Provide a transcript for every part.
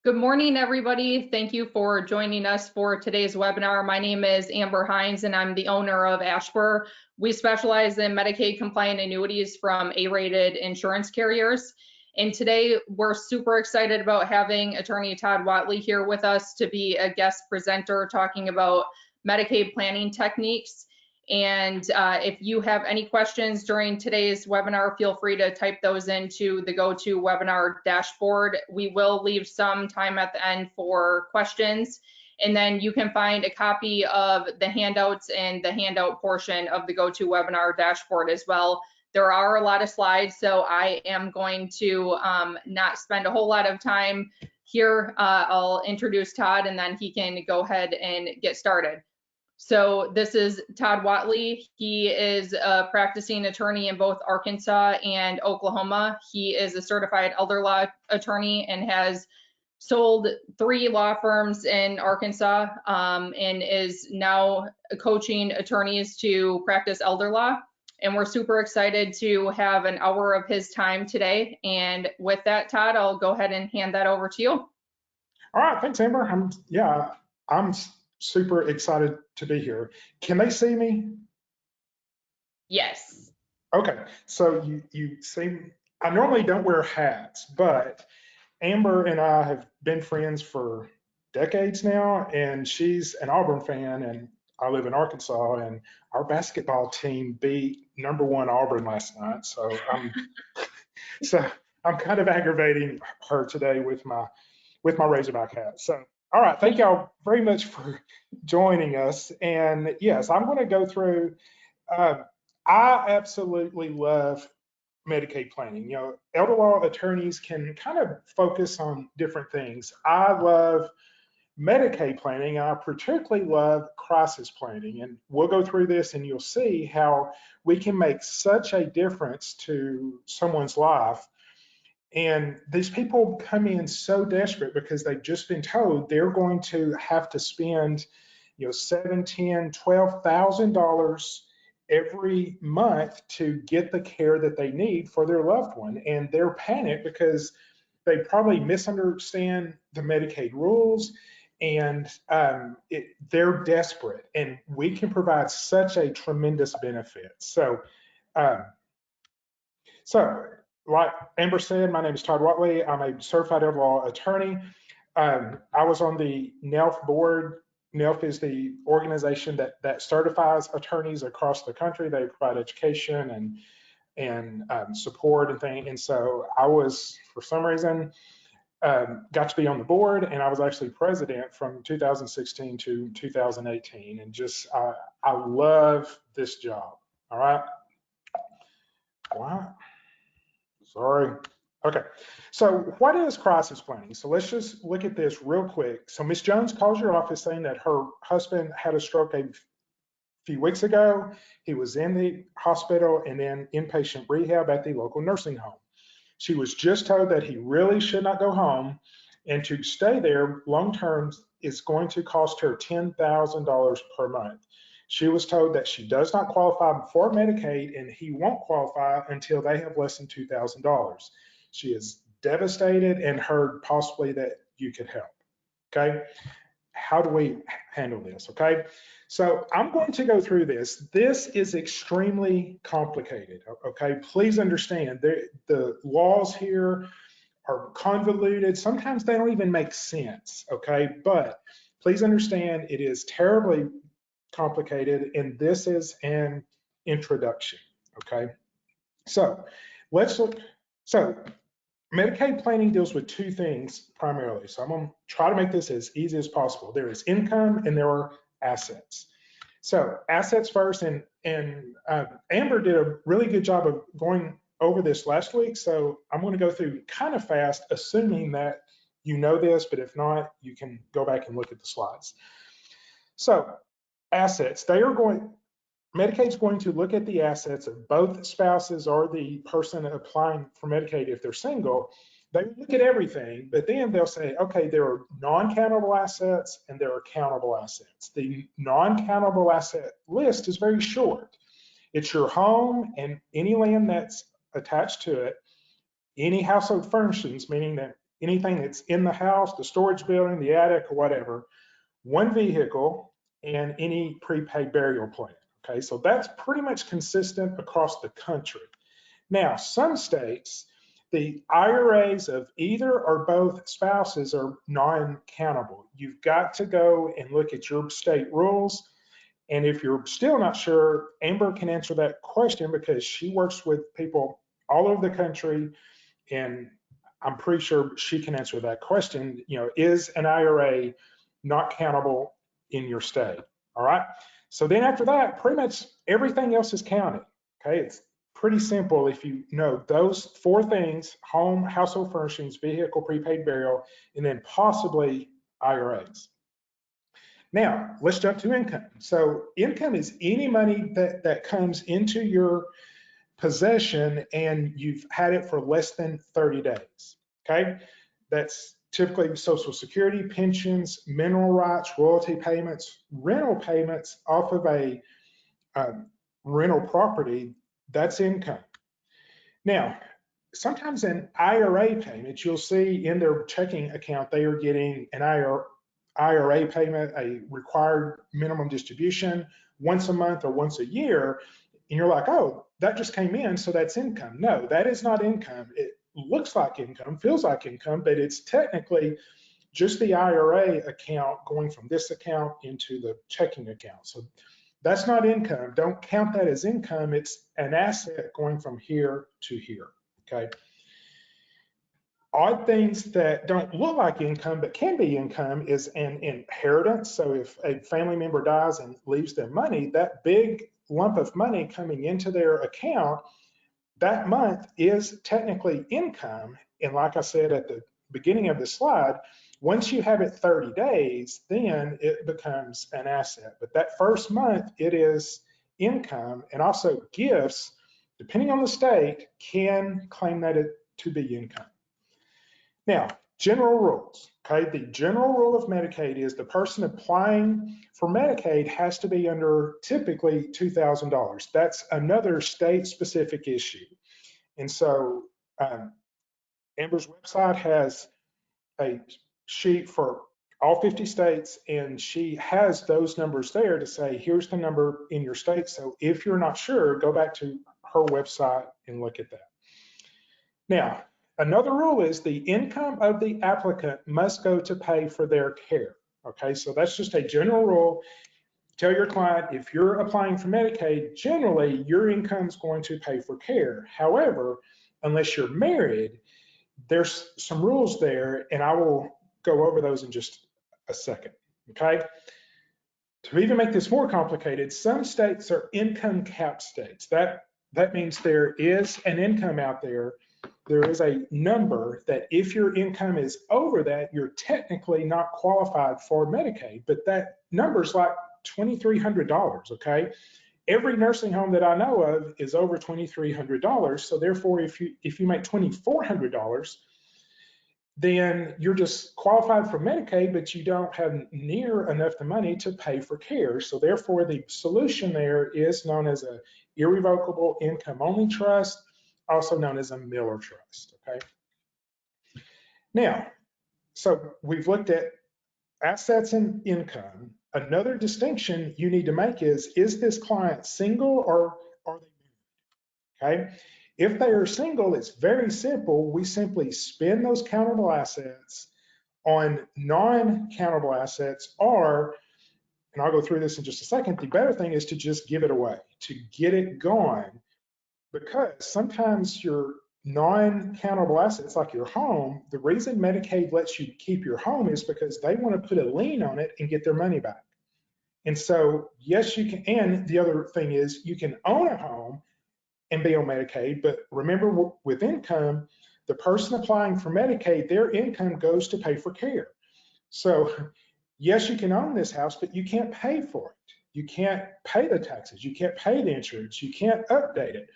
Good morning, everybody. Thank you for joining us for today's webinar. My name is Amber Hines, and I'm the owner of Ashbur. We specialize in Medicaid compliant annuities from A-rated insurance carriers. And today, we're super excited about having attorney Todd Watley here with us to be a guest presenter talking about Medicaid planning techniques. And if you have any questions during today's webinar, feel free to type those into the GoToWebinar dashboard. We will leave some time at the end for questions. And then you can find a copy of the handouts and the handout portion of the GoToWebinar dashboard as well. There are a lot of slides, so I am going to not spend a whole lot of time here. I'll introduce Todd, and then he can go ahead and get started. So this is Todd Watley. He is a practicing attorney in both Arkansas and Oklahoma. He is a certified elder law attorney and has sold 3 law firms in Arkansas and is now coaching attorneys to practice elder law. And we're super excited to have an hour of his time today. And with that, Todd, I'll go ahead and hand that over to you. All right, thanks, Amber. I'm super excited to be here. Can they see me? Yes. Okay, so you see, I normally don't wear hats, but Amber and I have been friends for decades now, and she's an Auburn fan, and I live in Arkansas, and our basketball team beat #1 Auburn last night. So I'm kind of aggravating her today with my Razorback hat. So, all right, thank y'all very much for joining us. And yes, I'm going to go through, I absolutely love Medicaid planning. You know, elder law attorneys can kind of focus on different things. I love Medicaid planning. I particularly love crisis planning. And we'll go through this and you'll see how we can make such a difference to someone's life. And these people come in so desperate because they've just been told they're going to have to spend, $7,000, $10,000, $12,000 every month to get the care that they need for their loved one. And they're panicked because they probably misunderstand the Medicaid rules, and they're desperate. And we can provide such a tremendous benefit. So like Amber said, my name is Todd Watley. I'm a certified elder law attorney. I was on the NELF board. NELF is the organization that certifies attorneys across the country. They provide education and support and things. And so I was, for some reason, got to be on the board, and I was actually president from 2016 to 2018. And just, I love this job. All right. Wow. Sorry. Okay. So what is crisis planning? So let's just look at this real quick. So Ms. Jones calls your office saying that her husband had a stroke a few weeks ago. He was in the hospital and then inpatient rehab at the local nursing home. She was just told that he really should not go home, and to stay there long-term is going to cost her $10,000 per month. She was told that she does not qualify for Medicaid and he won't qualify until they have less than $2,000. She is devastated and heard possibly that you could help. Okay. How do we handle this? Okay. So I'm going to go through this. This is extremely complicated. Okay. Please understand the laws here are convoluted. Sometimes they don't even make sense. Okay. But please understand it is terribly complicated, and this is an introduction. Okay, so let's look. So Medicaid planning deals with 2 things primarily. So I'm going to try to make this as easy as possible. There is income and there are assets. So assets first, and Amber did a really good job of going over this last week. So I'm going to go through kind of fast, assuming that you know this, but if not, you can go back and look at the slides. So assets, Medicaid's going to look at the assets of both spouses or the person applying for Medicaid if they're single. They look at everything, but then they'll say, okay, there are non-countable assets and there are countable assets. The non-countable asset list is very short. It's your home and any land that's attached to it, any household furnishings, meaning that anything that's in the house, the storage building, the attic, or whatever, 1 vehicle, and any prepaid burial plan. Okay, so that's pretty much consistent across the country. Now, some states, the IRAs of either or both spouses are non-countable. You've got to go and look at your state rules. And if you're still not sure, Amber can answer that question because she works with people all over the country, and I'm pretty sure she can answer that question. You know, is an IRA not countable in your state? All right. So then after that, pretty much everything else is counted. Okay. It's pretty simple if you know those 4 things: home, household furnishings, vehicle, prepaid burial, and then possibly IRAs. Now, let's jump to income. So income is any money that comes into your possession and you've had it for less than 30 days. Okay. That's typically Social Security, pensions, mineral rights, royalty payments, rental payments off of a rental property. That's income. Now, sometimes in IRA payments, you'll see in their checking account, they are getting an IRA payment, a required minimum distribution once a month or once a year. And you're like, oh, that just came in, so that's income. No, that is not income. It looks like income, feels like income, but it's technically just the IRA account going from this account into the checking account. So that's not income. Don't count that as income. It's an asset going from here to here. Okay. Odd things that don't look like income but can be income is an inheritance. So if a family member dies and leaves them money, that big lump of money coming into their account that month is technically income. And like I said at the beginning of the slide, once you have it 30 days, then it becomes an asset. But that first month, it is income. And also gifts, depending on the state, can claim that to be income. Now, general rules, okay? The general rule of Medicaid is the person applying for Medicaid has to be under typically $2,000. That's another state-specific issue. And so Amber's website has a sheet for all 50 states, and she has those numbers there to say, here's the number in your state. So if you're not sure, go back to her website and look at that. Now, another rule is the income of the applicant must go to pay for their care. Okay, so that's just a general rule. Tell your client if you're applying for Medicaid, generally your income is going to pay for care. However, unless you're married, there's some rules there, and I will go over those in just a second. Okay. To even make this more complicated, some states are income cap states. That means there is an income out there. There is a number that if your income is over that, you're technically not qualified for Medicaid, but that number is like $2,300, okay? Every nursing home that I know of is over $2,300. So therefore, if you make $2,400, then you're just qualified for Medicaid, but you don't have near enough the money to pay for care. So therefore, the solution there is known as a irrevocable income only trust, also known as a Miller trust, okay? Now, so we've looked at assets and income. Another distinction you need to make is this client single or are they married, okay? If they are single, it's very simple. We simply spend those countable assets on non-countable assets, or, and I'll go through this in just a second, the better thing is to just give it away, to get it gone, because sometimes your non-countable assets like your home, the reason Medicaid lets you keep your home is because they want to put a lien on it and get their money back. And so, yes, you can, and the other thing is you can own a home and be on Medicaid, but remember with income, the person applying for Medicaid, their income goes to pay for care. So yes, you can own this house, but you can't pay for it. You can't pay the taxes. You can't pay the insurance. You can't update it.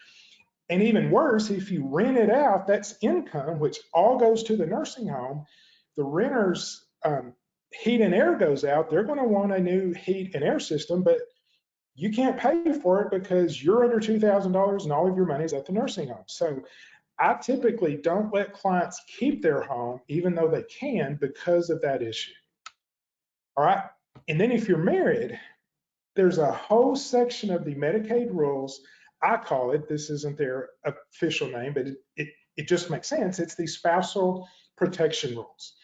And even worse, if you rent it out, that's income, which all goes to the nursing home. The renter's heat and air goes out. They're going to want a new heat and air system, but you can't pay for it because you're under $2,000 and all of your money is at the nursing home. So I typically don't let clients keep their home, even though they can, because of that issue. All right. And then if you're married, there's a whole section of the Medicaid rules. I call it, this isn't their official name, but it just makes sense. It's the spousal protection rules.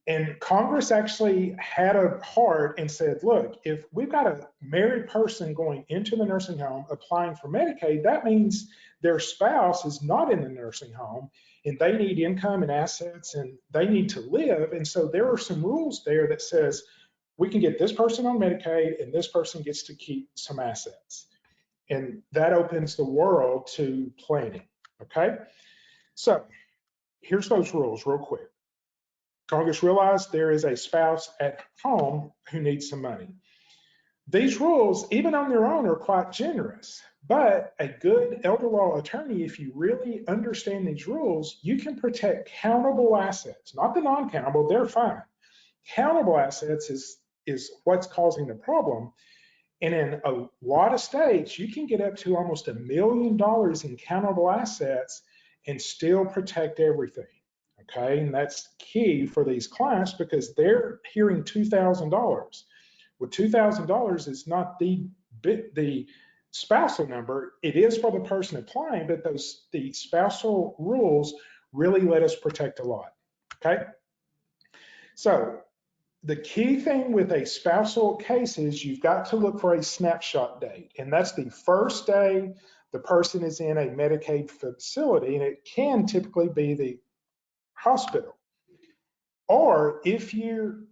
And Congress actually had a heart and said, look, if we've got a married person going into the nursing home applying for Medicaid, that means their spouse is not in the nursing home and they need income and assets and they need to live. And so there are some rules there that says we can get this person on Medicaid and this person gets to keep some assets. And that opens the world to planning, okay? So here's those rules real quick. Congress realized there is a spouse at home who needs some money. These rules, even on their own, are quite generous, but a good elder law attorney, if you really understand these rules, you can protect countable assets, not the non-countable, they're fine. Countable assets is what's causing the problem. And in a lot of states, you can get up to almost $1 million in countable assets and still protect everything. Okay, and that's key for these clients because they're hearing $2,000. Well, $2,000 is not the spousal number. It is for the person applying, but the spousal rules really let us protect a lot. Okay, so the key thing with a spousal case is you've got to look for a snapshot date, and that's the first day the person is in a Medicaid facility, and it can typically be the hospital. Or if your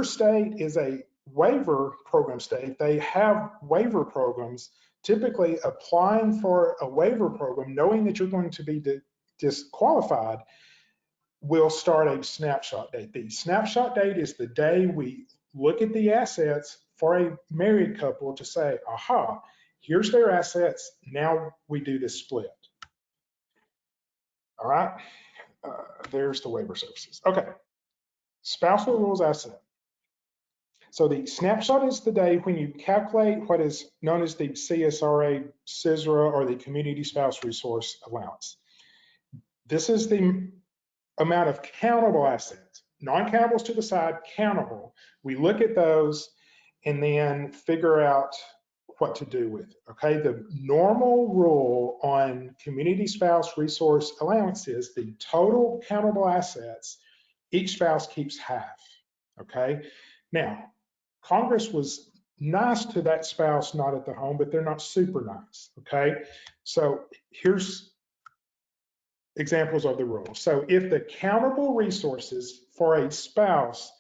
state is a waiver program state, they have waiver programs. Typically applying for a waiver program, knowing that you're going to be disqualified, will start a snapshot date. The snapshot date is the day we look at the assets for a married couple to say, aha, here's their assets, now we do this split. All right. There's the waiver services. Okay, spousal rules asset. So the snapshot is the day when you calculate what is known as the CSRA, CSRA, or the Community Spouse Resource Allowance. This is the amount of countable assets, non-countables to the side, countable. We look at those and then figure out what to do with it, okay? The normal rule on community spouse resource allowance is the total countable assets, each spouse keeps half, okay? Now, Congress was nice to that spouse not at the home, but they're not super nice, okay? So here's examples of the rules. So if the countable resources for a spouse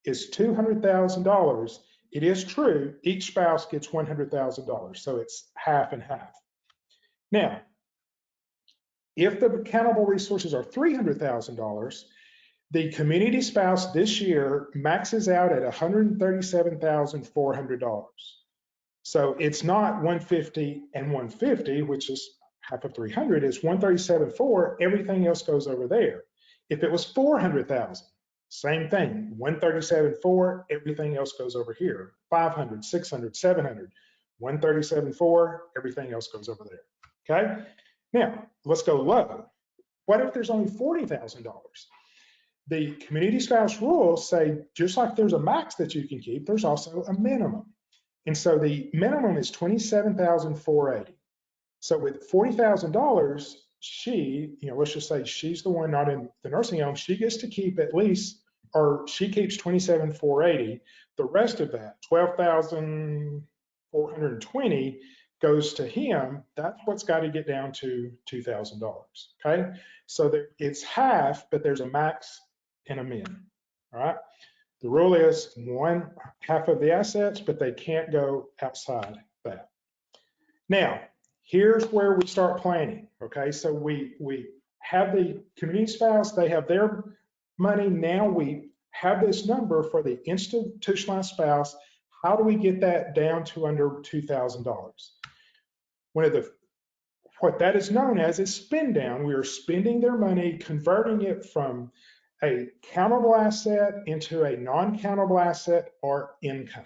is $200,000, it is true, each spouse gets $100,000, so it's half and half. Now, if the countable resources are $300,000, the community spouse this year maxes out at $137,400. So it's not 150 and 150, which is half of 300, it's 137.4, everything else goes over there. If it was 400,000, same thing, 137.4, everything else goes over here. 500, 600, 700, 137.4, everything else goes over there, okay? Now, let's go low. What if there's only $40,000? The community spouse rules say, just like there's a max that you can keep, there's also a minimum. And so the minimum is $27,480. So with $40,000, she, let's just say she's the one not in the nursing home, she gets to keep at least, or she keeps $27,480. The rest of that, $12,420, goes to him. That's what's got to get down to $2,000. Okay, so it's half, but there's a max and a min. All right. The rule is half of the assets, but they can't go outside that. Now, here's where we start planning, okay? So we have the community spouse, they have their money. Now we have this number for the institutionalized spouse. How do we get that down to under $2,000? What that is known as is spend down. We are spending their money, converting it from a countable asset into a non-countable asset or income.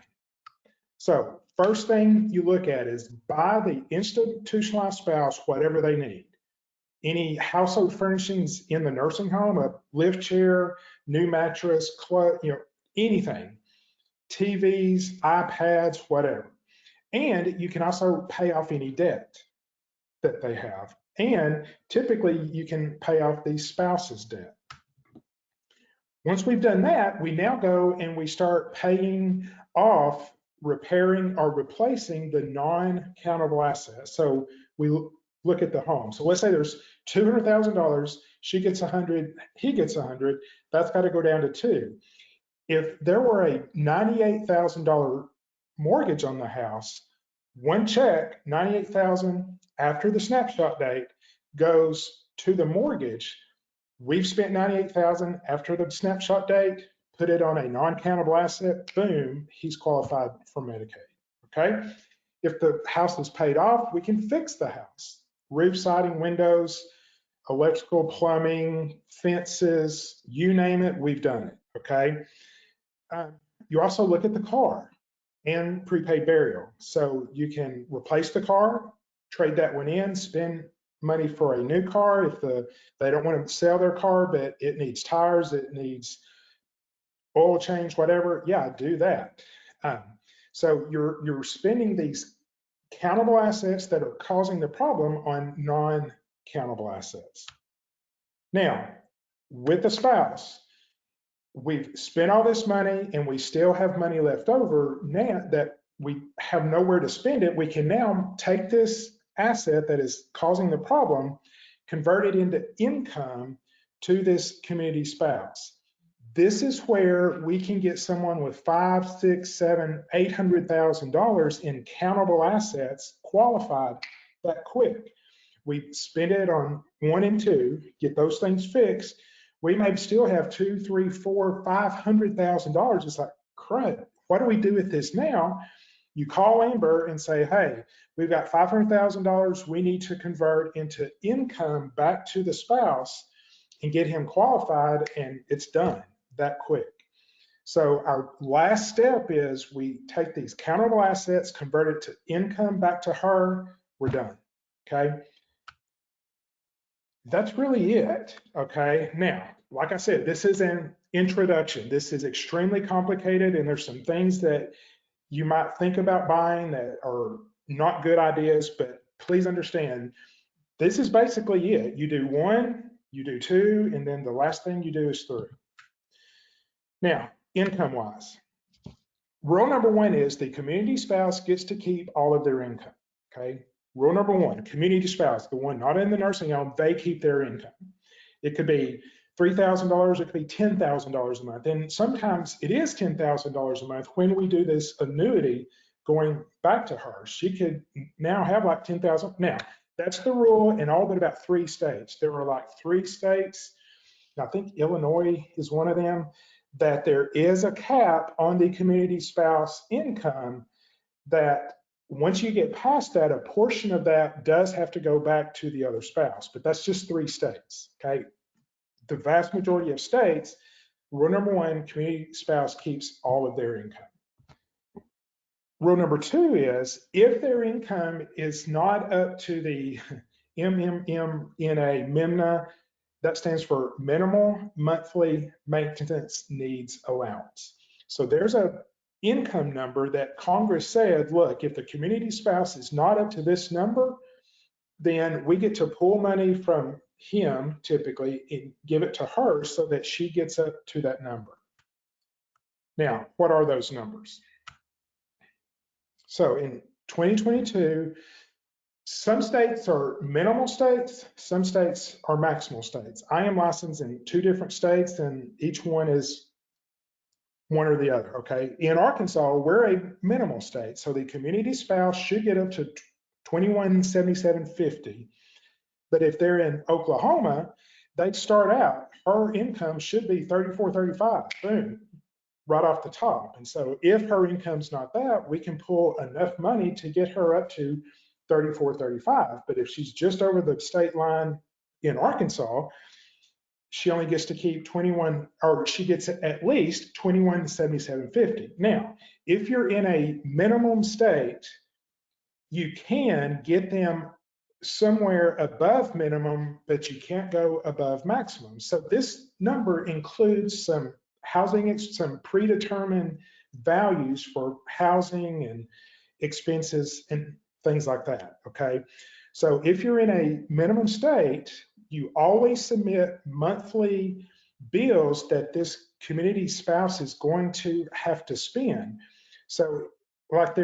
So first thing you look at is buy the institutionalized spouse whatever they need. any household furnishings in the nursing home, a lift chair, new mattress, anything, TVs, iPads, whatever. And you can also pay off any debt that they have. And typically you can pay off the spouse's debt. Once we've done that, we now go and we start paying off, repairing or replacing the non-countable assets. So we look at the home. So let's say there's $200,000, she gets 100, he gets 100, that's got to go down to 2. If there were a $98,000 mortgage on the house, one check, $98,000 after the snapshot date goes to the mortgage. We've spent $98,000 after the snapshot date, put it on a non-countable asset, boom, he's qualified for Medicaid, okay? If the house is paid off, we can fix the house. Roof, siding, windows, electrical, plumbing, fences, you name it, we've done it, okay? You also look at the car and prepaid burial. So you can replace the car, trade that one in, spend money for a new car if they don't want to sell their car, but it needs tires, it needs oil change, whatever. Yeah, do that. So you're spending these countable assets that are causing the problem on non-countable assets. Now, with the spouse, we've spent all this money and we still have money left over. Now that we have nowhere to spend it, we can now take this asset that is causing the problem, convert it into income to this community spouse. This is where we can get someone with $500,000, $600,000, $700,000, $800,000 in countable assets qualified that quick. We spend it on 1 and 2, get those things fixed. We may still have $200,000, $300,000, $400,000, $500,000. It's like, crud, what do we do with this now? You call Amber and say, hey, we've got $500,000 we need to convert into income back to the spouse and get him qualified, and it's done that quick. So our last step is we take these countable assets, convert it to income back to her, we're done, okay? That's really it, okay? Now, like I said, this is an introduction. This is extremely complicated, and there's some things that you might think about buying that are not good ideas, but please understand, this is basically it. You do 1, you do 2, and then the last thing you do is 3. Now, income-wise, rule number 1 is the community spouse gets to keep all of their income, okay? Rule number 1, community spouse, the one not in the nursing home, they keep their income. It could be $3,000, it could be $10,000 a month. And sometimes it is $10,000 a month when we do this annuity going back to her. She could now have like $10,000. Now, that's the rule in all but about 3 states. There are like 3 states, I think Illinois is one of them, that there is a cap on the community spouse income that once you get past that, a portion of that does have to go back to the other spouse, but that's just 3 states, okay? The vast majority of states, rule number 1, community spouse keeps all of their income. Rule number 2 is if their income is not up to the MMMNA, that stands for minimal monthly maintenance needs allowance. So there's a income number that Congress said, look, if the community spouse is not up to this number, then we get to pull money from him typically and give it to her so that she gets up to that number. Now, what are those numbers? So in 2022, some states are minimal states, some states are maximal states. I am licensed in 2 different states and each one is one or the other, okay? In Arkansas, we're a minimal state, so the community spouse should get up to $2177.50. But if they're in Oklahoma, they'd start out, her income should be $34.35, boom, right off the top. And so if her income's not that, we can pull enough money to get her up to $34.35. But if she's just over the state line in Arkansas, she only gets to keep 21, or she gets at least $2177.50. Now, if you're in a minimum state, you can get them somewhere above minimum, but you can't go above maximum. So this number includes some housing, some predetermined values for housing and expenses and things like that, okay? So if you're in a minimum state, you always submit monthly bills that this community spouse is going to have to spend. So like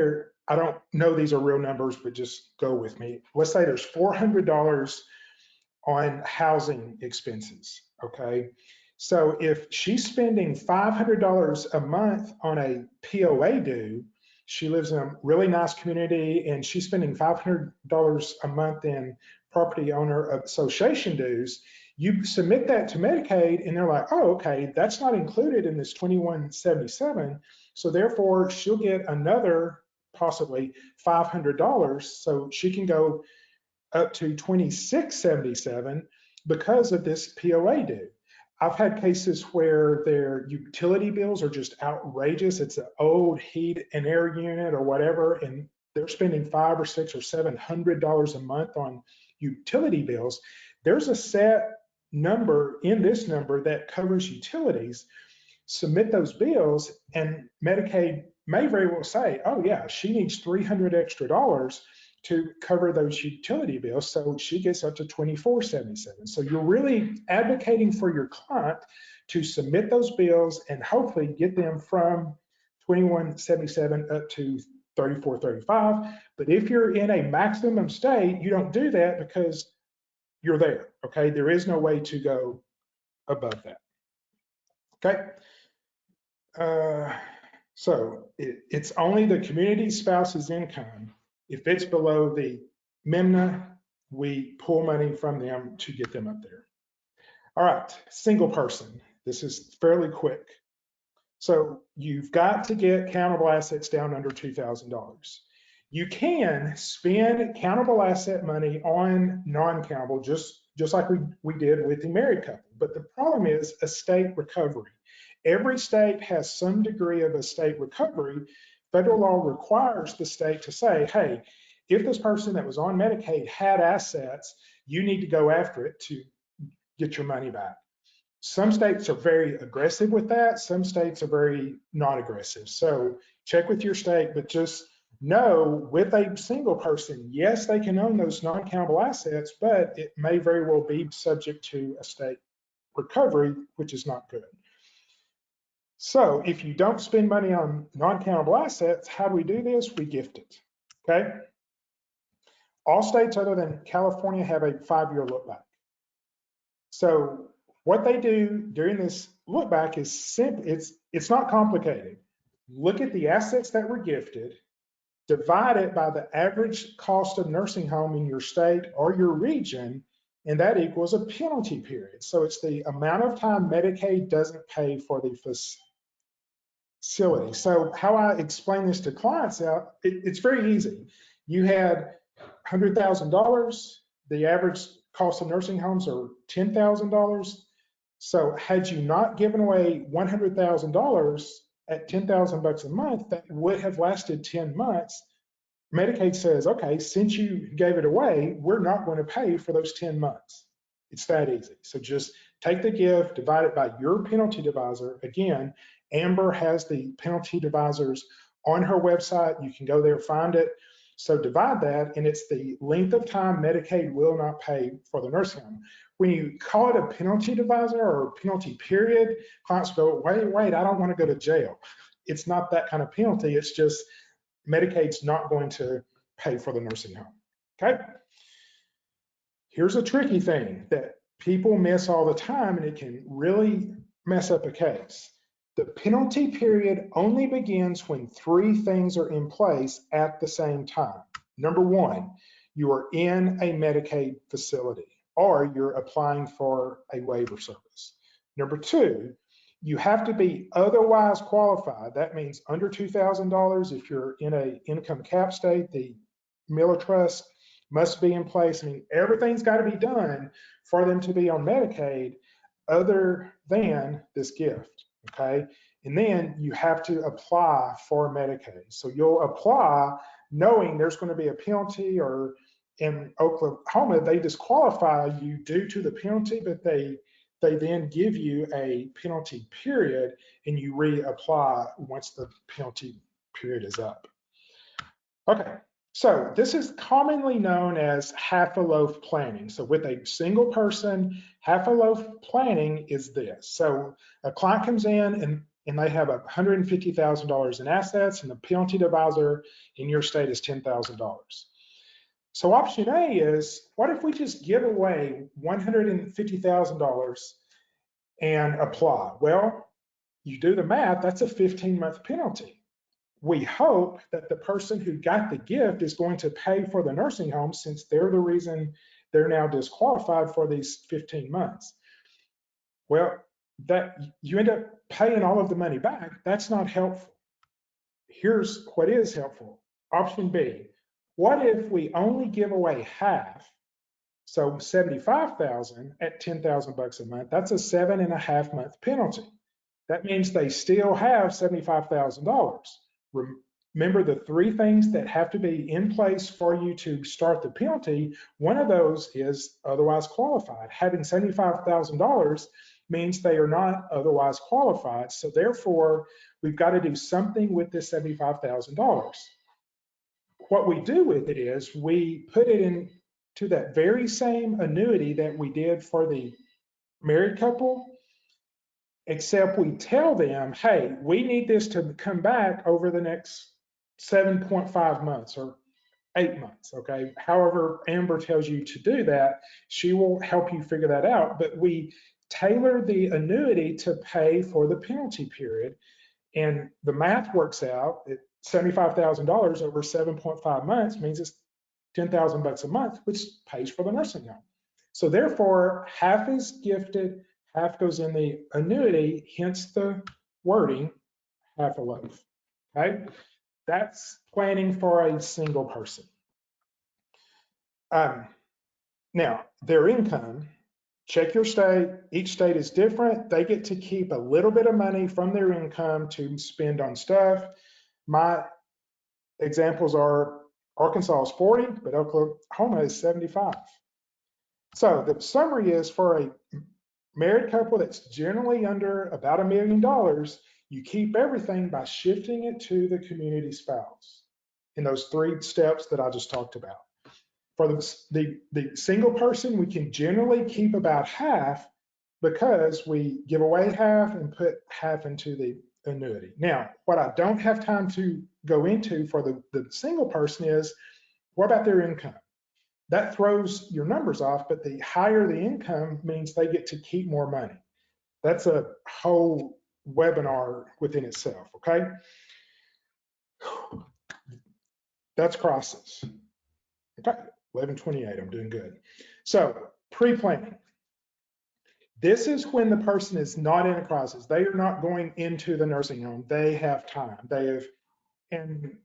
I don't know these are real numbers, but just go with me. Let's say there's $400 on housing expenses, okay? So if she's spending $500 a month on a POA due, she lives in a really nice community and she's spending $500 a month in property owner association dues, you submit that to Medicaid and they're like, oh, okay, that's not included in this 2177. So therefore she'll get another possibly $500. So she can go up to 2677 because of this POA due. I've had cases where their utility bills are just outrageous. It's an old heat and air unit or whatever, and they're spending $500 or $600 or $700 a month on utility bills. There's a set number in this number that covers utilities. Submit those bills, and Medicaid may very well say, oh yeah, she needs $300 extra to cover those utility bills. So she gets up to 2477. So you're really advocating for your client to submit those bills and hopefully get them from 2177 up to 3435. But if you're in a maximum state, you don't do that because you're there, okay? There is no way to go above that, okay? So it's only the community spouse's income. If it's below the MEMNA, we pull money from them to get them up there. All right, single person. This is fairly quick. So you've got to get countable assets down under $2,000. You can spend countable asset money on non-countable, just like we did with the married couple. But the problem is estate recovery. Every state has some degree of estate recovery. Federal law requires the state to say, hey, if this person that was on Medicaid had assets, you need to go after it to get your money back. Some states are very aggressive with that. Some states are very not aggressive. So check with your state, but just know with a single person, yes, they can own those non-countable assets, but it may very well be subject to estate recovery, which is not good. So if you don't spend money on non-countable assets, how do we do this? We gift it, okay? All states other than California have a 5-year look back. So what they do during this look back is simple. It's not complicated. Look at the assets that were gifted, divide it by the average cost of nursing home in your state or your region, and that equals a penalty period. So it's the amount of time Medicaid doesn't pay for the facility. So how I explain this to clients out, it's very easy. You had $100,000. The average cost of nursing homes are $10,000. So had you not given away $100,000 at $10,000 a month, that would have lasted 10 months. Medicaid says, okay, since you gave it away, we're not going to pay for those 10 months. It's that easy. So just take the gift, divide it by your penalty divisor. Again, Amber has the penalty divisors on her website. You can go there, find it. So divide that, and it's the length of time Medicaid will not pay for the nursing home. When you call it a penalty divisor or penalty period, clients go, wait, I don't want to go to jail. It's not that kind of penalty. It's just Medicaid's not going to pay for the nursing home, okay? Here's a tricky thing that people miss all the time, and it can really mess up a case. The penalty period only begins when 3 things are in place at the same time. Number 1, you are in a Medicaid facility or you're applying for a waiver service. Number 2, you have to be otherwise qualified. That means under $2,000. If you're in an income cap state, the Miller Trust must be in place. I mean, everything's got to be done for them to be on Medicaid other than this gift, okay? And then you have to apply for Medicaid. So you'll apply knowing there's going to be a penalty or in Oklahoma, they disqualify you due to the penalty, but they then give you a penalty period and you reapply once the penalty period is up. Okay, so this is commonly known as half a loaf planning. So with a single person, half a loaf planning is this. So a client comes in and they have $150,000 in assets, and the penalty divisor in your state is $10,000. So option A is, what if we just give away $150,000 and apply? Well, you do the math, that's a 15-month penalty. We hope that the person who got the gift is going to pay for the nursing home, since they're the reason they're now disqualified for these 15 months. Well, that you end up paying all of the money back. That's not helpful. Here's what is helpful. Option B, what if we only give away half? So $75,000 at $10,000 a month, that's a 7.5-month penalty. That means they still have $75,000. Remember the three things that have to be in place for you to start the penalty. One of those is otherwise qualified. Having $75,000 means they are not otherwise qualified. So therefore, we've got to do something with this $75,000. What we do with it is we put it into that very same annuity that we did for the married couple, except we tell them, hey, we need this to come back over the next 7.5 months or 8 months, okay? However Amber tells you to do that, she will help you figure that out, but we tailor the annuity to pay for the penalty period, and the math works out. $75,000 over 7.5 months means it's $10,000 a month, which pays for the nursing home. So therefore, half is gifted, half goes in the annuity, hence the wording, half a loaf, okay? That's planning for a single person. Now, their income, check your state. Each state is different. They get to keep a little bit of money from their income to spend on stuff. My examples are Arkansas is 40, but Oklahoma is 75. So the summary is, for a married couple that's generally under about $1 million, you keep everything by shifting it to the community spouse in those 3 steps that I just talked about. For the single person, we can generally keep about half because we give away half and put half into the annuity. Now, what I don't have time to go into for the single person is, what about their income? That throws your numbers off, but the higher the income means they get to keep more money. That's a whole webinar within itself, okay? That's crosses. Okay, 11:28, I'm doing good. So, pre-planning. This is when the person is not in a crisis. They are not going into the nursing home. They have time. And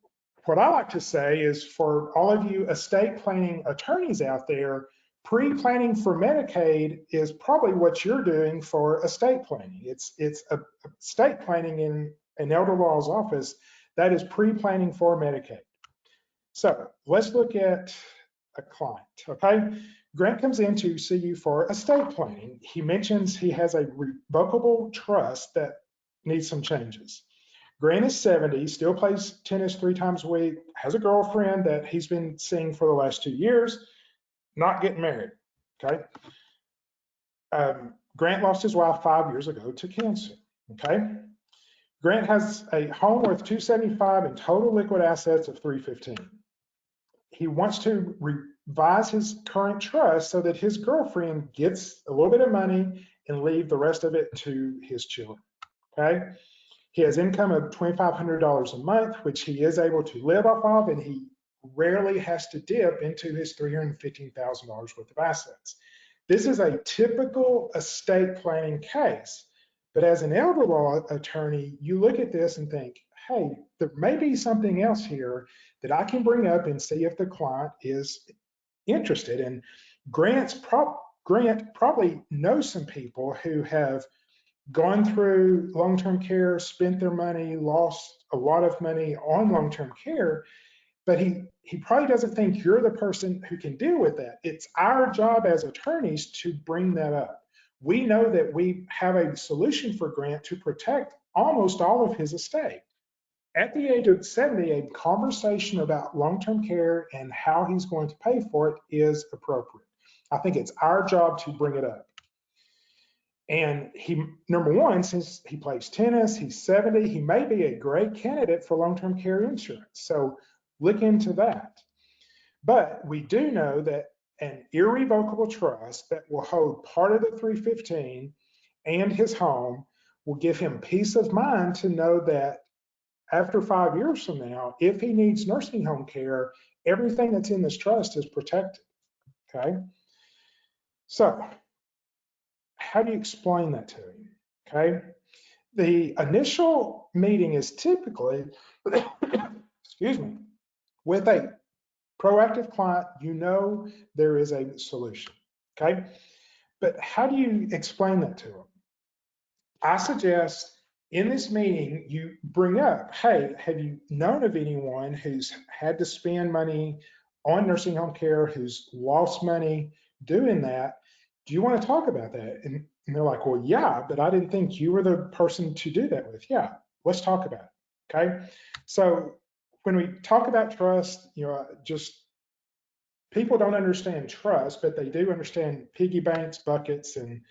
what I like to say is, for all of you estate planning attorneys out there, pre-planning for Medicaid is probably what you're doing for estate planning. It's estate planning in an elder law's office. That is pre-planning for Medicaid. So let's look at a client, okay? Grant comes in to see you for estate planning. He mentions he has a revocable trust that needs some changes. Grant is 70, still plays tennis 3 times a week, has a girlfriend that he's been seeing for the last 2 years, not getting married, okay? Grant lost his wife 5 years ago to cancer, okay? Grant has a home worth $275 and total liquid assets of $315. He wants to revise his current trust so that his girlfriend gets a little bit of money and leave the rest of it to his children, okay? He has income of $2,500 a month, which he is able to live off of, and he rarely has to dip into his $315,000 worth of assets. This is a typical estate planning case, but as an elder law attorney, you look at this and think, hey, there may be something else here that I can bring up and see if the client is interested. And Grant probably knows some people who have gone through long-term care, spent their money, lost a lot of money on long-term care, but he probably doesn't think you're the person who can deal with that. It's our job as attorneys to bring that up. We know that we have a solution for Grant to protect almost all of his estate. At the age of 70, a conversation about long-term care and how he's going to pay for it is appropriate. I think it's our job to bring it up. And he, number one, since he plays tennis, he's 70, he may be a great candidate for long-term care insurance. So look into that. But we do know that an irrevocable trust that will hold part of the 315 and his home will give him peace of mind to know that after 5 years from now, if he needs nursing home care, everything that's in this trust is protected, okay? So how do you explain that to him, okay? The initial meeting is typically, excuse me, with a proactive client, you know there is a solution, okay? But how do you explain that to them? I suggest in this meeting, you bring up, hey, have you known of anyone who's had to spend money on nursing home care, who's lost money doing that? Do you want to talk about that? And they're like, well, yeah, but I didn't think you were the person to do that with. Yeah, let's talk about it, okay? So when we talk about trust, just people don't understand trust, but they do understand piggy banks, buckets, and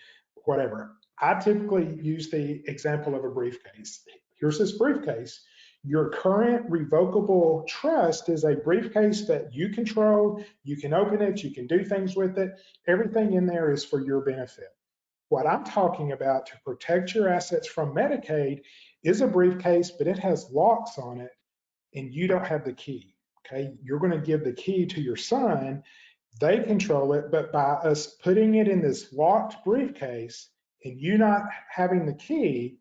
whatever. I typically use the example of a briefcase. Here's this briefcase. Your current revocable trust is a briefcase that you control. You can open it, you can do things with it. Everything in there is for your benefit. What I'm talking about to protect your assets from Medicaid is a briefcase, but it has locks on it and you don't have the key, okay? You're going to give the key to your son. They control it, but by us putting it in this locked briefcase, and you not having the key,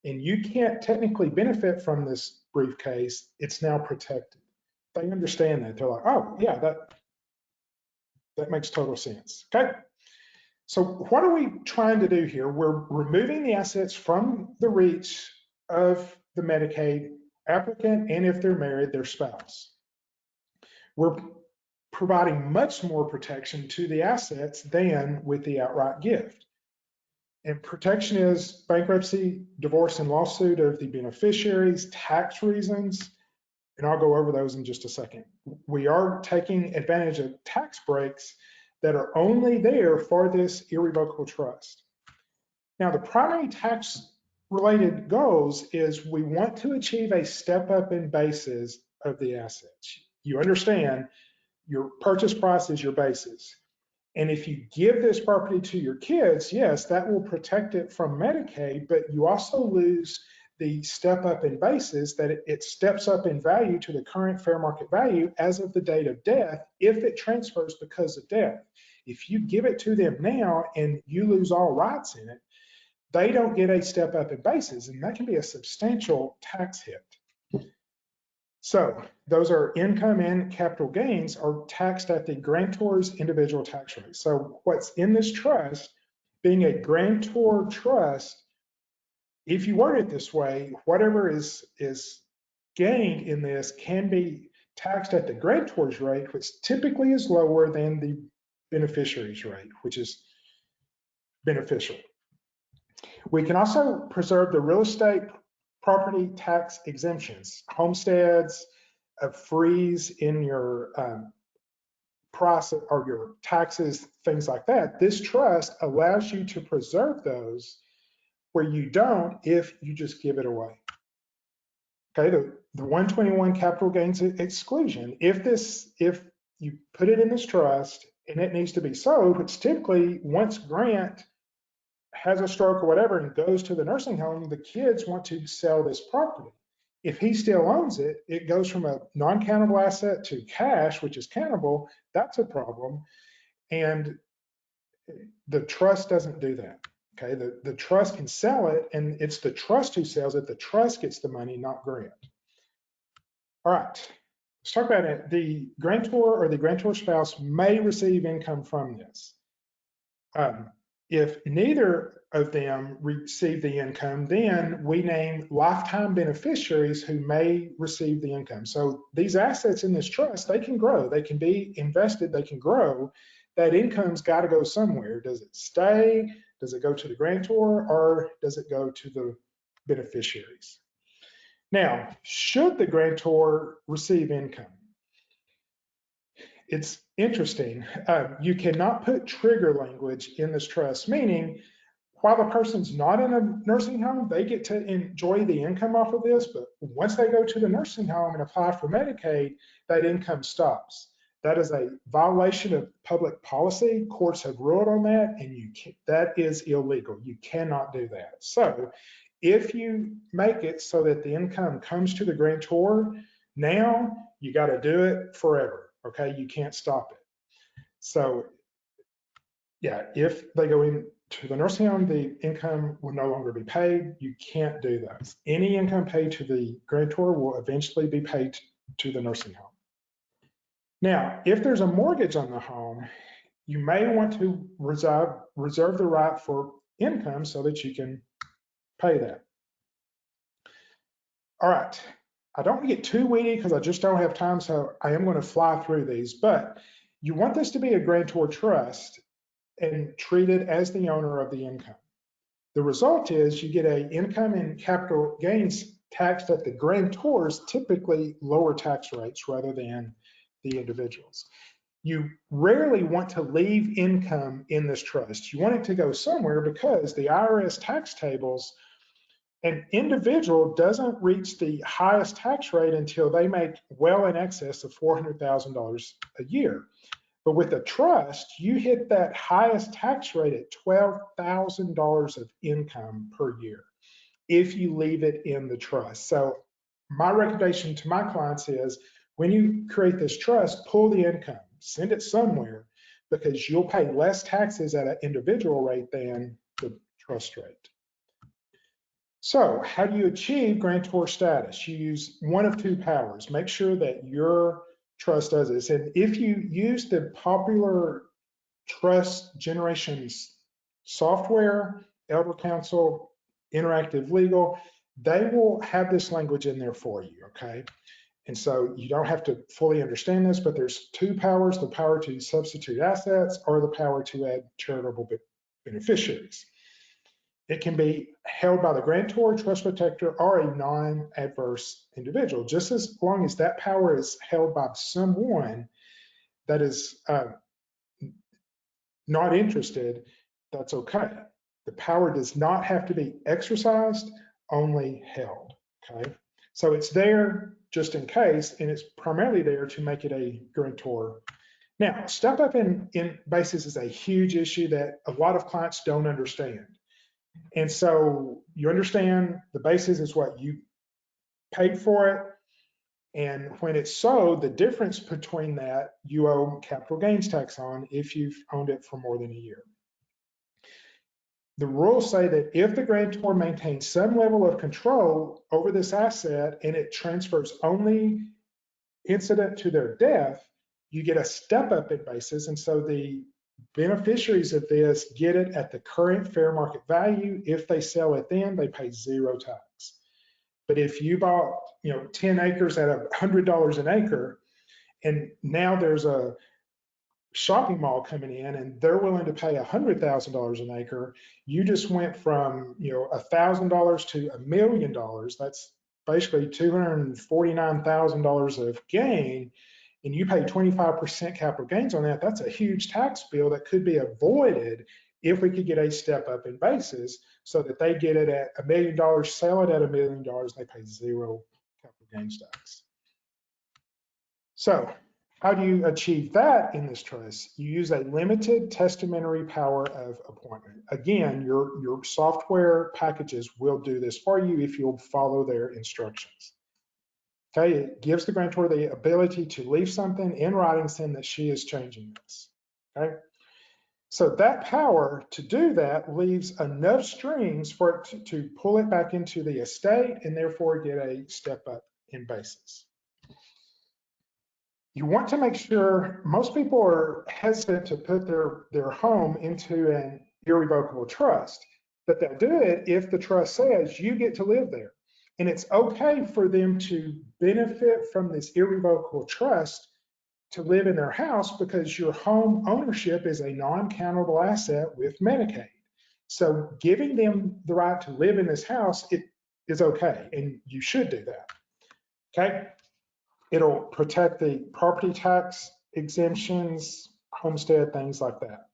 and you can't technically benefit from this briefcase, it's now protected. They understand that. They're like, oh, yeah, that makes total sense. Okay. So what are we trying to do here? We're removing the assets from the reach of the Medicaid applicant, and if they're married, their spouse. We're providing much more protection to the assets than with the outright gift. And protection is bankruptcy, divorce, and lawsuit of the beneficiaries, tax reasons, and I'll go over those in just a second. We are taking advantage of tax breaks that are only there for this irrevocable trust. Now, the primary tax-related goals is we want to achieve a step up in basis of the assets. You understand your purchase price is your basis. And if you give this property to your kids, yes, that will protect it from Medicaid, but you also lose the step up in basis that it steps up in value to the current fair market value as of the date of death if it transfers because of death. If you give it to them now and you lose all rights in it, they don't get a step up in basis, and that can be a substantial tax hit. So those are income and capital gains are taxed at the grantor's individual tax rate. So what's in this trust, being a grantor trust, if you word it this way, whatever is gained in this can be taxed at the grantor's rate, which typically is lower than the beneficiary's rate, which is beneficial. We can also preserve the real estate property tax exemptions, homesteads, a freeze in your price or your taxes, things like that. This trust allows you to preserve those where you don't if you just give it away. Okay, the 121 capital gains exclusion. If you put it in this trust and it needs to be sold, which typically once Grant has a stroke or whatever and goes to the nursing home, the kids want to sell this property. If he still owns it, it goes from a non-countable asset to cash, which is countable. That's a problem. And the trust doesn't do that. Okay, the trust can sell it, and it's the trust who sells it. The trust gets the money, not Grant. All right, let's talk about it. The grantor or the grantor spouse may receive income from this. If neither of them receive the income, then we name lifetime beneficiaries who may receive the income. So these assets in this trust, they can grow, they can be invested, they can grow. That income's got to go somewhere. Does it stay? Does it go to the grantor, or does it go to the beneficiaries? Now, should the grantor receive income? It's interesting. You cannot put trigger language in this trust, meaning while the person's not in a nursing home, they get to enjoy the income off of this, but once they go to the nursing home and apply for Medicaid, that income stops. That is a violation of public policy. Courts have ruled on that, and that is illegal. You cannot do that. So if you make it so that the income comes to the grantor, now you got to do it forever. Okay, you can't stop it. So yeah, if they go into the nursing home, the income will no longer be paid. You can't do those. Any income paid to the grantor will eventually be paid to the nursing home. Now, if there's a mortgage on the home, you may want to reserve the right for income so that you can pay that. All right, I don't want to get too weedy because I just don't have time, so I am going to fly through these, but you want this to be a grantor trust and treat it as the owner of the income. The result is you get an income and capital gains taxed at the grantor's typically lower tax rates rather than the individuals. You rarely want to leave income in this trust. You want it to go somewhere because the IRS tax tables, an individual doesn't reach the highest tax rate until they make well in excess of $400,000 a year. But with a trust, you hit that highest tax rate at $12,000 of income per year if you leave it in the trust. So my recommendation to my clients is when you create this trust, pull the income, send it somewhere, because you'll pay less taxes at an individual rate than the trust rate. So how do you achieve grantor status? You use one of two powers. Make sure that your trust does this. And if you use the popular trust generations software, Elder Counsel, Interactive Legal, they will have this language in there for you, okay? And so you don't have to fully understand this, but there's two powers, the power to substitute assets or the power to add charitable beneficiaries. It can be held by the grantor, trust protector, or a non-adverse individual, just as long as that power is held by someone that is not interested, that's okay. The power does not have to be exercised, only held, okay? So it's there just in case, and it's primarily there to make it a grantor. Now, step up in basis is a huge issue that a lot of clients don't understand. And so you understand the basis is what you paid for it. And when it's sold, the difference between that you owe capital gains tax on if you've owned it for more than a year. The rules say that if the grantor maintains some level of control over this asset and it transfers only incident to their death, you get a step up in basis. And so the beneficiaries of this get it at the current fair market value. If they sell it then, they pay zero tax. But if you bought 10 acres at $100 an acre, and now there's a shopping mall coming in and they're willing to pay $100,000 an acre, you just went from $1,000 to $1 million. That's basically $249,000 of gain, and you pay 25% capital gains on that. That's a huge tax bill that could be avoided if we could get a step up in basis so that they get it at $1 million, sell it at $1 million, they pay zero capital gains tax. So how do you achieve that in this trust? You use a limited testamentary power of appointment. Again, your software packages will do this for you if you'll follow their instructions. Okay, it gives the grantor the ability to leave something in writing saying that she is changing this. Okay, so that power to do that leaves enough strings for it to pull it back into the estate and therefore get a step up in basis. You want to make sure, most people are hesitant to put their home into an irrevocable trust. But they'll do it if the trust says you get to live there. And it's okay for them to benefit from this irrevocable trust to live in their house because your home ownership is a non-countable asset with Medicaid. So giving them the right to live in this house, it is okay, and you should do that. Okay? It'll protect the property tax exemptions, homestead, things like that.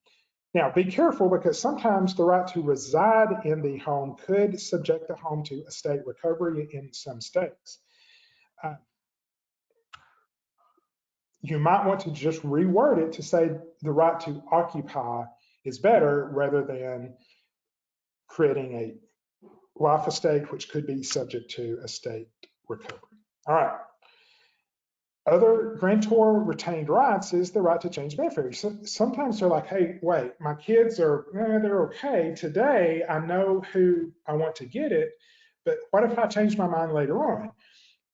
Now, be careful because sometimes the right to reside in the home could subject the home to estate recovery in some states. You might want to just reword it to say the right to occupy is better rather than creating a life estate, which could be subject to estate recovery. All right. Other grantor retained rights is the right to change beneficiaries. So sometimes they're like, hey, wait, my kids are, they're okay. Today, I know who I want to get it, but what if I change my mind later on?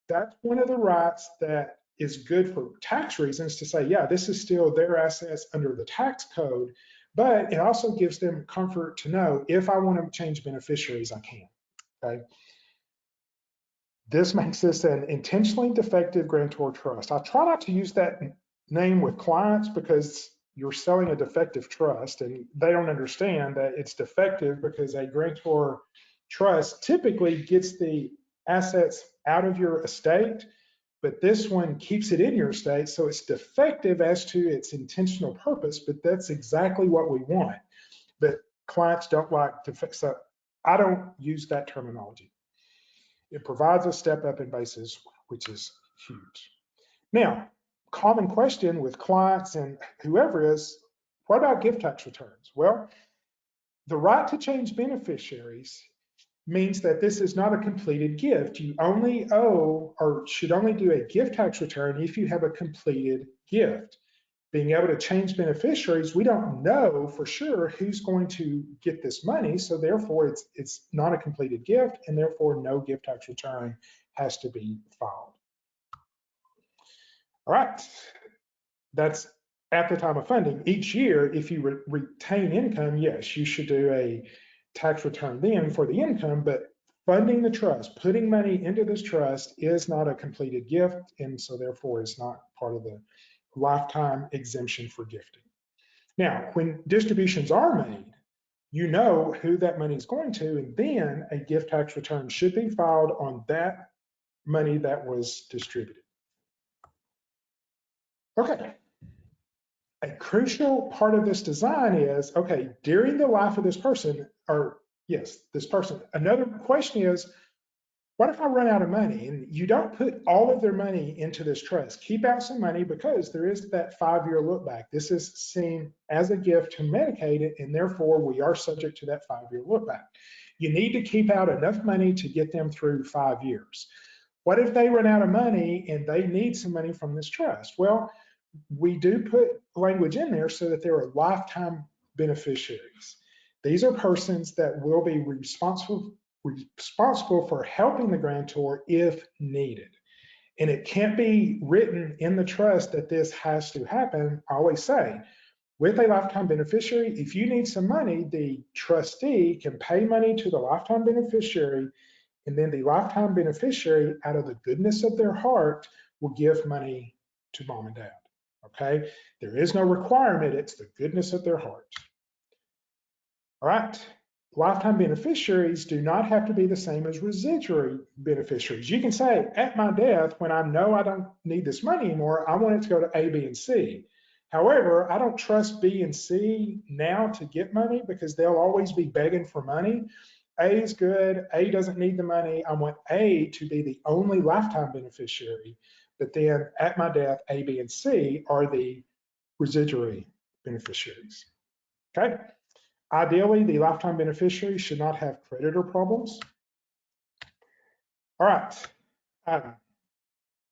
That's one of the rights that is good for tax reasons to say, yeah, this is still their assets under the tax code, but it also gives them comfort to know if I want to change beneficiaries, I can, okay? This makes this an intentionally defective grantor trust. I try not to use that name with clients because you're selling a defective trust and they don't understand that it's defective because a grantor trust typically gets the assets out of your estate, but this one keeps it in your estate, so it's defective as to its intentional purpose, but that's exactly what we want. But clients don't like to fix up. I don't use that terminology. It provides a step up in basis, which is huge. Now, common question with clients and whoever is, what about gift tax returns? Well, the right to change beneficiaries means that this is not a completed gift. You only owe or should only do a gift tax return if you have a completed gift. Being able to change beneficiaries, we don't know for sure who's going to get this money, so therefore it's not a completed gift, and therefore no gift tax return has to be filed. All right, that's at the time of funding. Each year, if you retain income, yes, you should do a tax return then for the income, but funding the trust, putting money into this trust is not a completed gift, and so therefore is not part of the lifetime exemption for gifting. Now, when distributions are made, you know who that money is going to, and then a gift tax return should be filed on that money that was distributed. Okay. A crucial part of this design is, okay, during the life of this person, or yes, this person, another question is, what if I run out of money? And you don't put all of their money into this trust. Keep out some money because there is that 5-year look back. This is seen as a gift to Medicaid, and therefore we are subject to that 5-year look back. You need to keep out enough money to get them through 5 years. What if they run out of money and they need some money from this trust? Well, we do put language in there so that there are lifetime beneficiaries. These are persons that will be responsible for helping the grantor if needed. And it can't be written in the trust that this has to happen. I always say, with a lifetime beneficiary, if you need some money, the trustee can pay money to the lifetime beneficiary, and then the lifetime beneficiary, out of the goodness of their heart, will give money to mom and dad. Okay? There is no requirement, it's the goodness of their heart. All right. Lifetime beneficiaries do not have to be the same as residuary beneficiaries. You can say, at my death, when I know I don't need this money anymore, I want it to go to A, B, and C. However, I don't trust B and C now to get money because they'll always be begging for money. A is good. A doesn't need the money. I want A to be the only lifetime beneficiary. But then at my death, A, B, and C are the residuary beneficiaries. Okay? Ideally, the lifetime beneficiary should not have creditor problems. All right.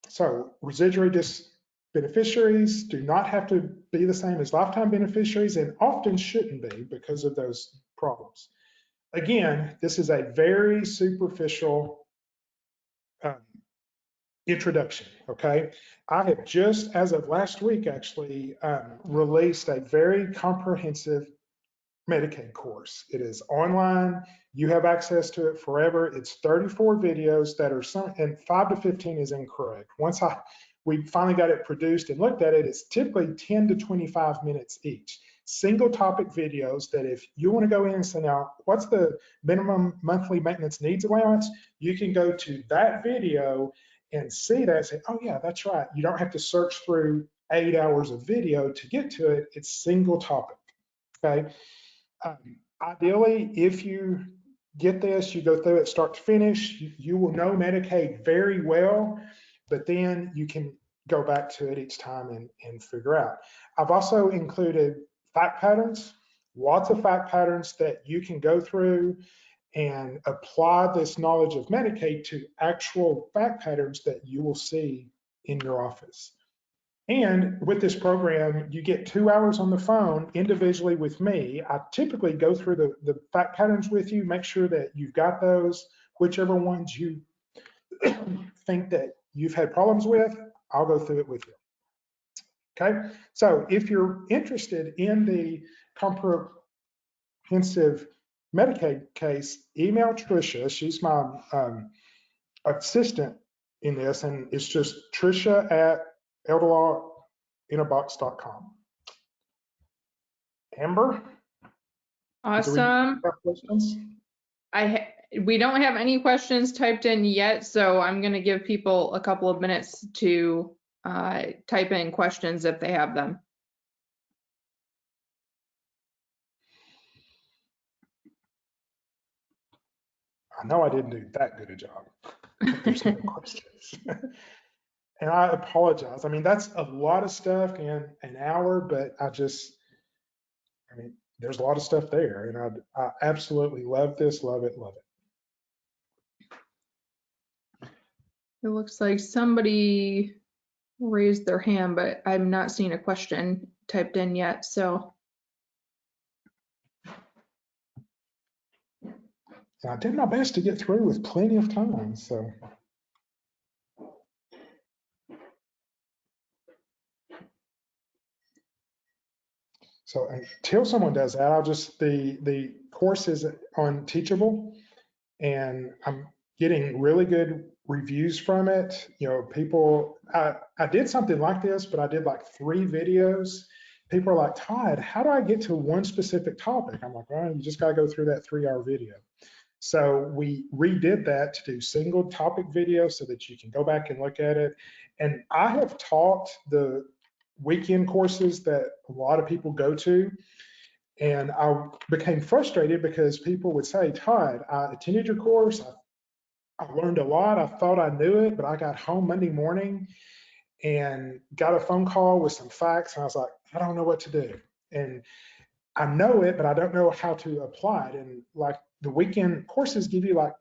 So residuary beneficiaries do not have to be the same as lifetime beneficiaries and often shouldn't be because of those problems. Again, this is a very superficial introduction, okay? I have just, as of last week actually, released a very comprehensive Medicaid course. It is online. You have access to it forever. It's 34 videos that are some, and 5 to 15 is incorrect. Once we finally got it produced and looked at it, it's typically 10 to 25 minutes each. Single topic videos that if you want to go in and say, now, what's the minimum monthly maintenance needs allowance? You can go to that video and see that and say, oh yeah, that's right. You don't have to search through 8 hours of video to get to it. It's single topic, okay? Ideally, if you get this, you go through it start to finish, you will know Medicaid very well, but then you can go back to it each time and figure out. I've also included fact patterns, lots of fact patterns that you can go through and apply this knowledge of Medicaid to actual fact patterns that you will see in your office. And with this program, you get 2 hours on the phone individually with me. I typically go through the fact patterns with you, make sure that you've got those, whichever ones you think that you've had problems with, I'll go through it with you. Okay, so if you're interested in the comprehensive Medicaid case, email Tricia. She's my assistant in this, and it's just Tricia@eldalawinnerbox.com. Amber? Awesome. Questions? We don't have any questions typed in yet, so I'm going to give people a couple of minutes to type in questions if they have them. I know I didn't do that good a job. There's no questions. And I apologize. I mean, that's a lot of stuff in an hour, but I mean, there's a lot of stuff there, and I absolutely love this, love it, love it. It looks like somebody raised their hand, but I'm not seeing a question typed in yet, so. I did my best to get through with plenty of time, so. So until someone does that, I'll just, the course is on Teachable, and I'm getting really good reviews from it. You know, people, I did something like this, but I did like 3 videos. People are like, Todd, how do I get to one specific topic? I'm like, well, you just gotta go through that 3-hour video. So we redid that to do single topic videos so that you can go back and look at it. And I have taught the weekend courses that a lot of people go to, and I became frustrated because people would say, Todd, I attended your course, I learned a lot, I thought I knew it, but I got home Monday morning and got a phone call with some facts, and I was like, I don't know what to do. And I know it, but I don't know how to apply it. And like the weekend courses give you like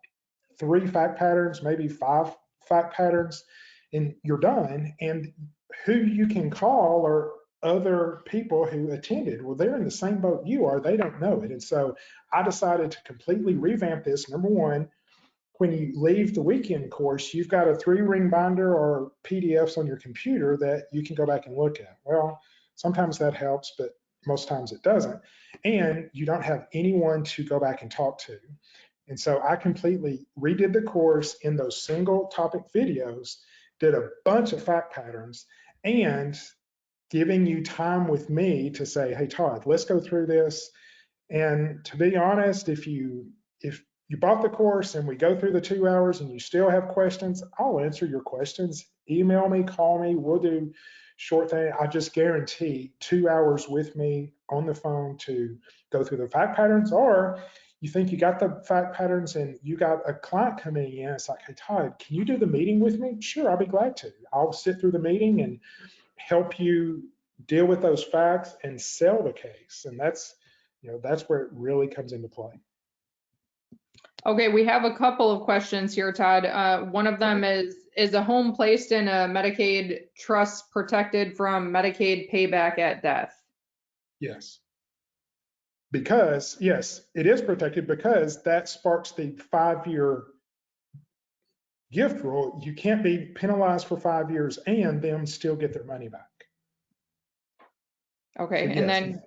3 fact patterns, maybe 5 fact patterns, and you're done. And who you can call are other people who attended. Well, they're in the same boat you are, they don't know it. And so I decided to completely revamp this. Number one, when you leave the weekend course, you've got a 3-ring binder or PDFs on your computer that you can go back and look at. Well, sometimes that helps, but most times it doesn't. And you don't have anyone to go back and talk to. And so I completely redid the course in those single topic videos, did a bunch of fact patterns, and giving you time with me to say, hey, Todd, let's go through this. And to be honest, if you bought the course and we go through the 2 hours and you still have questions, I'll answer your questions. Email me, call me, we'll do short thing. I just guarantee 2 hours with me on the phone to go through the fact patterns. Or you think you got the fact patterns and you got a client coming in, it's like, hey, Todd, can you do the meeting with me? Sure, I'll be glad to. I'll sit through the meeting and help you deal with those facts and sell the case. And that's, you know, that's where it really comes into play. Okay, we have a couple of questions here, Todd. One of them is a home placed in a Medicaid trust protected from Medicaid payback at death? Yes. Because, yes, it is protected because that sparks the 5-year gift rule. You can't be penalized for 5 years and them still get their money back. Okay, So, and yes.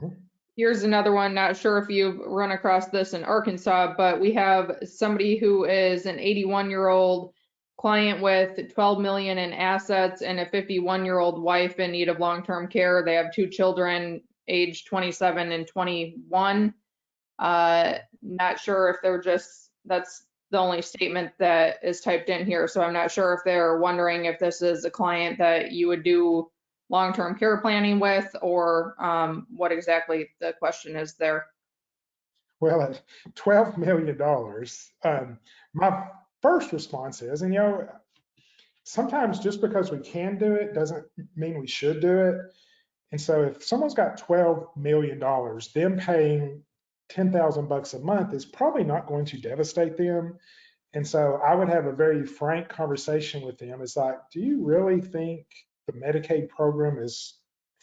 then Here's another one, not sure if you've run across this in Arkansas, but we have somebody who is an 81-year-old client with 12 million in assets and a 51-year-old wife in need of long-term care. They have 2 children, age 27 and 21. Not sure if they're just, that's the only statement that is typed in here. So I'm not sure if they're wondering if this is a client that you would do long-term care planning with, or what exactly the question is there. Well, at $12 million, my first response is, and sometimes just because we can do it doesn't mean we should do it. And so if someone's got $12 million, them paying $10,000 a month is probably not going to devastate them. And so I would have a very frank conversation with them. It's like, do you really think the Medicaid program is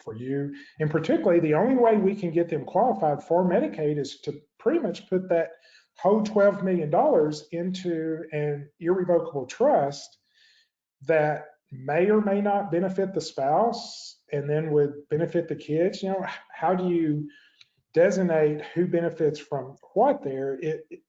for you? And particularly, the only way we can get them qualified for Medicaid is to pretty much put that whole $12 million into an irrevocable trust that may or may not benefit the spouse and then would benefit the kids. How do you designate who benefits from what there?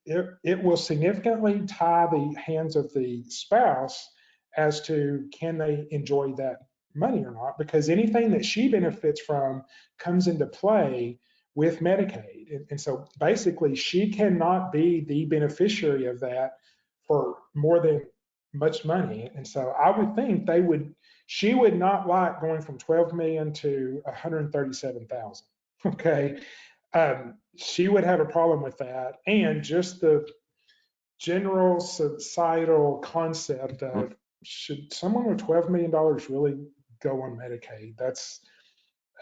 It will significantly tie the hands of the spouse as to can they enjoy that money or not, because anything that she benefits from comes into play with Medicaid. And so basically she cannot be the beneficiary of that for more than much money. And so I would think she would not like going from 12 million to 137,000. Okay. She would have a problem with that. And just the general societal concept of, should someone with $12 million really go on Medicaid? That's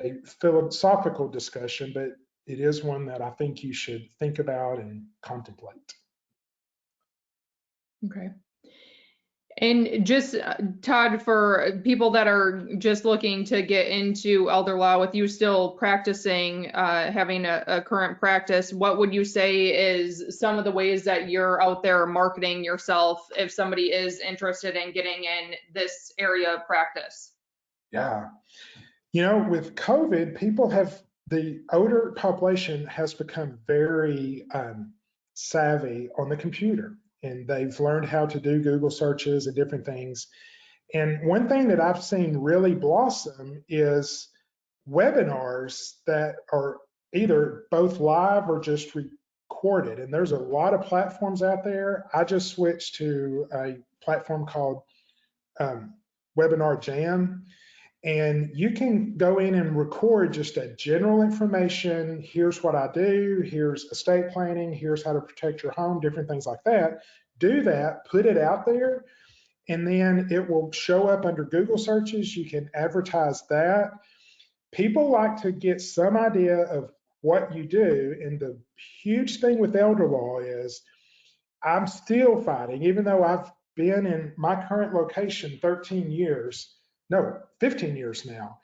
a philosophical discussion, but it is one that I think you should think about and contemplate. Okay. And just, Todd, for people that are just looking to get into elder law, with you still practicing, having a current practice, what would you say is some of the ways that you're out there marketing yourself if somebody is interested in getting in this area of practice? Yeah. With COVID, the older population has become very savvy on the computer, and they've learned how to do Google searches and different things. And one thing that I've seen really blossom is webinars that are either both live or just recorded. And there's a lot of platforms out there. I just switched to a platform called Webinar Jam. And you can go in and record just a general information. Here's what I do. Here's estate planning. Here's how to protect your home, different things like that. Do that, put it out there, and then it will show up under Google searches. You can advertise that. People like to get some idea of what you do. And the huge thing with elder law is I'm still fighting, even though I've been in my current location 15 years now.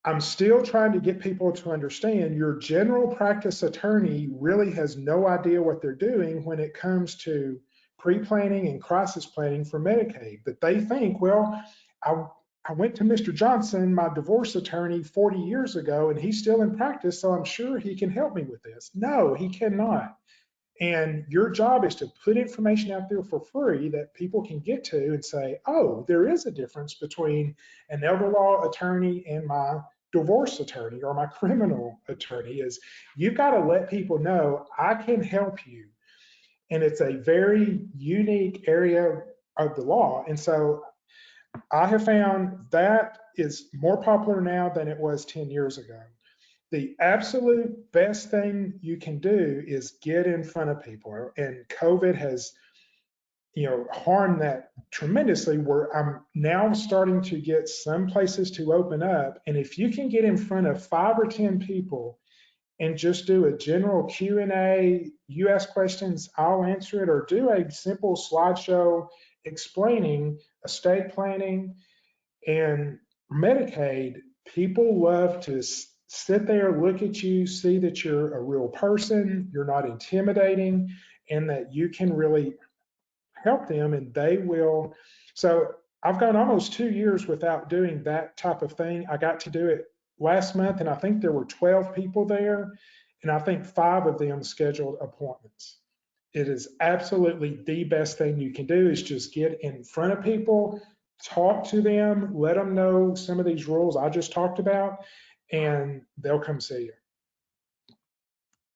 I'm still trying to get people to understand your general practice attorney really has no idea what they're doing when it comes to pre-planning and crisis planning for Medicaid. That they think, well, I went to Mr. Johnson, my divorce attorney, 40 years ago, and he's still in practice, so I'm sure he can help me with this. No, he cannot. And your job is to put information out there for free that people can get to and say, oh, there is a difference between an elder law attorney and my divorce attorney or my criminal attorney. Is you've got to let people know I can help you. And it's a very unique area of the law. And so I have found that is more popular now than it was 10 years ago. The absolute best thing you can do is get in front of people. And COVID has, harmed that tremendously, where I'm now starting to get some places to open up. And if you can get in front of 5 or 10 people and just do a general Q&A, you ask questions, I'll answer it, or do a simple slideshow explaining estate planning and Medicaid, people love to sit there, look at you, see that you're a real person, you're not intimidating, and that you can really help them, and they will. So I've gone almost 2 years without doing that type of thing. I got to do it last month, and I think there were 12 people there, and I think 5 of them scheduled appointments. It is absolutely the best thing you can do is just get in front of people, talk to them, let them know some of these rules I just talked about, and they'll come see you.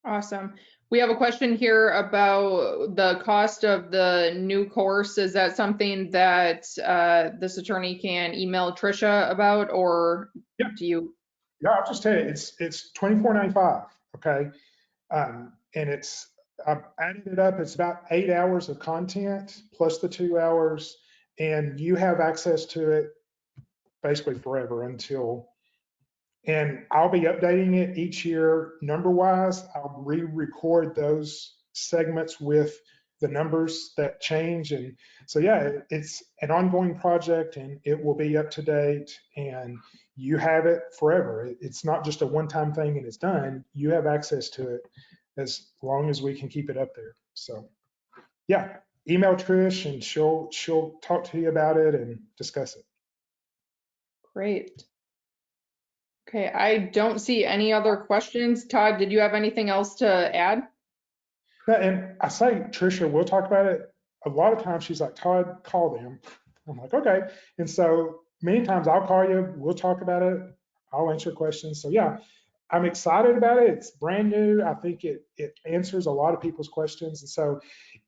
Awesome. We have a question here about the cost of the new course. Is that something that this attorney can email Tricia about, or Yeah. do you? Yeah, I'll just tell you, it's $24.95. Okay, and I've added it up. It's about 8 hours of content plus the 2 hours, and you have access to it basically forever until. And I'll be updating it each year number wise. I'll re-record those segments with the numbers that change. And so, yeah, it's an ongoing project and it will be up to date and you have it forever. It's not just a one-time thing and it's done. You have access to it as long as we can keep it up there. So, yeah, email Trish and she'll talk to you about it and discuss it. Great. Okay, I don't see any other questions. Todd, did you have anything else to add? Yeah, and I say, Tricia, we'll talk about it. A lot of times she's like, Todd, call them. I'm like, okay. And so many times I'll call you, we'll talk about it. I'll answer questions. So yeah, I'm excited about it. It's brand new. I think it answers a lot of people's questions. And so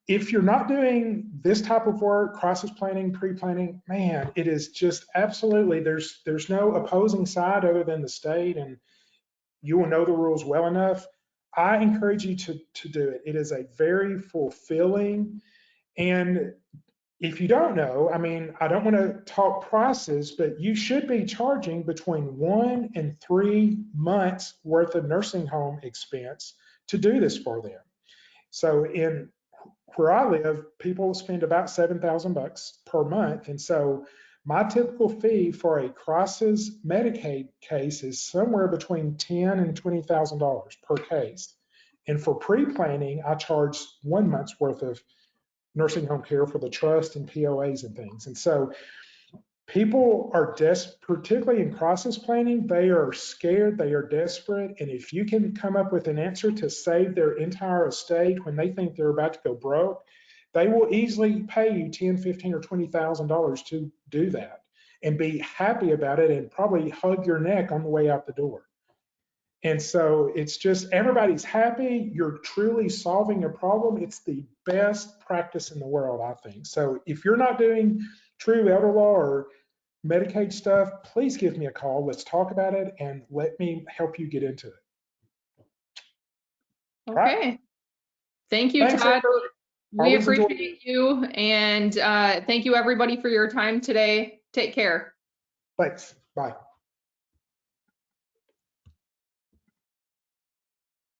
if you're not doing this type of work, crisis planning, pre-planning, man, it is just absolutely, there's no opposing side other than the state and you will know the rules well enough. I encourage you to do it. It is a very fulfilling, and if you don't know, I mean, I don't want to talk prices, but you should be charging between 1 and 3 months worth of nursing home expense to do this for them. So in where I live, people spend about $7,000 per month. And so my typical fee for a crisis Medicaid case is somewhere between $10,000 and $20,000 per case. And for pre-planning, I charge 1 month's worth of nursing home care for the trust and POAs and things. And so people are desperate, particularly in crisis planning, they are scared, they are desperate. And if you can come up with an answer to save their entire estate when they think they're about to go broke, they will easily pay you $10,000, $15,000, or $20,000 to do that and be happy about it and probably hug your neck on the way out the door. And so it's just everybody's happy. You're truly solving a problem. It's the best practice in the world, I think. So if you're not doing true elder law or Medicaid stuff, please give me a call. Let's talk about it and let me help you get into it. Okay. Right. Thank you, Thanks, Todd. Amber. We Always enjoy appreciate you, and thank you everybody for your time today. Take care. Thanks. Bye.